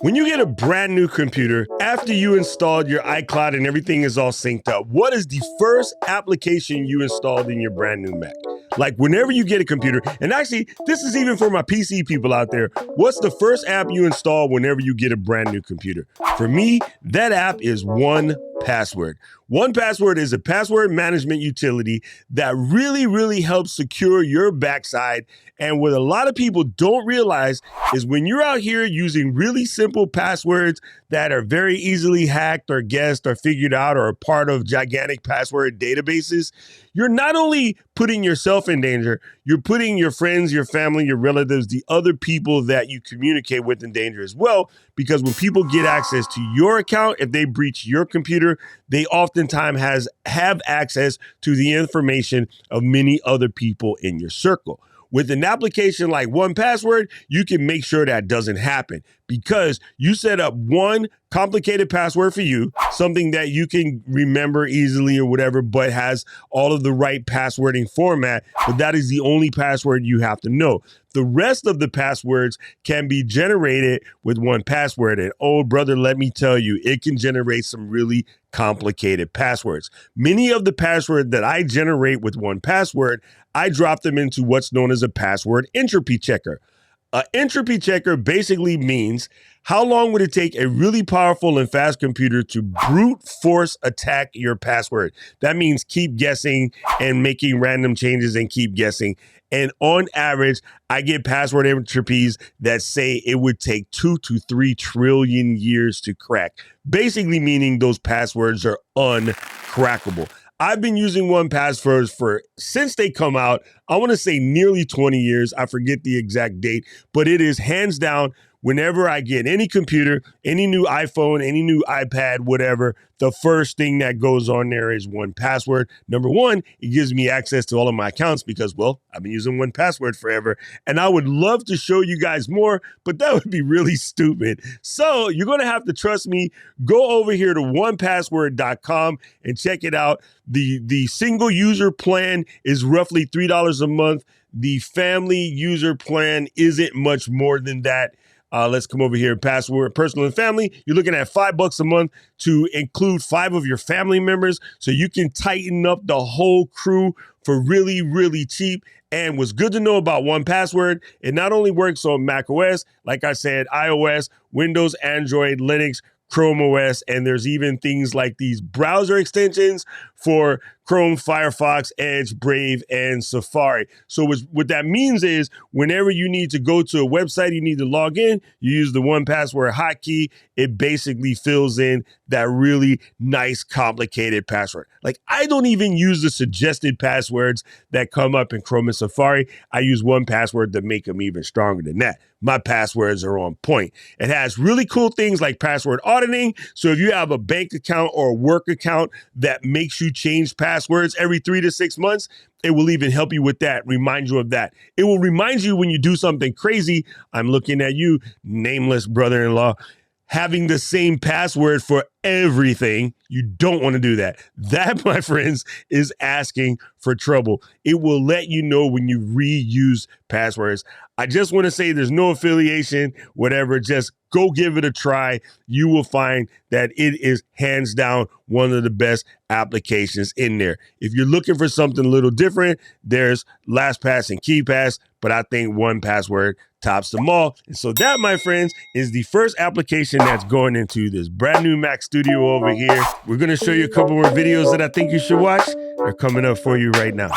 When you get a brand new computer, after you installed your iCloud and everything is all synced up, what is the first application you installed in your brand new Mac? Like whenever you get a computer, and actually, this is even for my PC people out there, what's the first app you install whenever you get a brand new computer? For me, that app is 1Password. 1Password is a password management utility that really helps secure your backside. And what a lot of people don't realize is when you're out here using really simple passwords that are very easily hacked or guessed or figured out or a part of gigantic password databases, you're not only putting yourself in danger, you're putting your friends, your family, your relatives, the other people that you communicate with in danger as well. Because when people get access to your account, if they breach your computer, they oftentimes have access to the information of many other people in your circle. With an application like 1Password, you can make sure that doesn't happen because you set up one complicated password for you, something that you can remember easily or whatever, but has all of the right passwording format, but that is the only password you have to know. The rest of the passwords can be generated with 1Password. And oh, brother, let me tell you, it can generate some really complicated passwords. Many of the passwords that I generate with 1Password, I drop them into what's known as a password entropy checker. An entropy checker basically means how long would it take a really powerful and fast computer to brute force attack your password? That means keep guessing and making random changes and keep guessing. And on average, I get password entropies that say it would take 2 to 3 trillion years to crack. Basically meaning those passwords are uncrackable. I've been using 1Password since they come out. I want to say nearly 20 years. I forget the exact date, but it is hands down. Whenever I get any computer, any new iPhone, any new iPad, whatever, the first thing that goes on there is 1Password. Number one, it gives me access to all of my accounts because, well, I've been using 1Password forever. And I would love to show you guys more, but that would be really stupid. So you're going to have to trust me. Go over here to 1Password.com and check it out. The single user plan is roughly $3 a month. The family user plan isn't much more than that. Let's come over here. Password, personal and family. You're looking at $5 a month to include 5 of your family members. So you can tighten up the whole crew for really cheap. And what's good to know about 1Password, it not only works on Mac OS, like I said, iOS, Windows, Android, Linux, Chrome OS, and there's even things like these browser extensions for Chrome, Firefox, Edge, Brave, and Safari. So what that means is whenever you need to go to a website, you need to log in, you use the 1Password hotkey. It basically fills in that really nice, complicated password. Like I don't even use the suggested passwords that come up in Chrome and Safari. I use 1Password to make them even stronger than that. My passwords are on point. It has really cool things like password auditing. So if you have a bank account or a work account that makes you change passwords every 3 to 6 months, it will even help you with that, remind you of that. It will remind you when you do something crazy. I'm looking at you, nameless brother-in-law, having the same password for everything. You don't want to do that. That, my friends, is asking for trouble. It will let you know when you reuse passwords. I just want to say there's no affiliation, whatever. Just go give it a try. You will find that it is hands down one of the best applications in there. If you're looking for something a little different, there's LastPass and KeePass, but I think 1Password tops them all. And so that, my friends, is the first application that's going into this brand new Mac studio over here. We're going to show you a couple more videos that I think you should watch. They're coming up for you right now.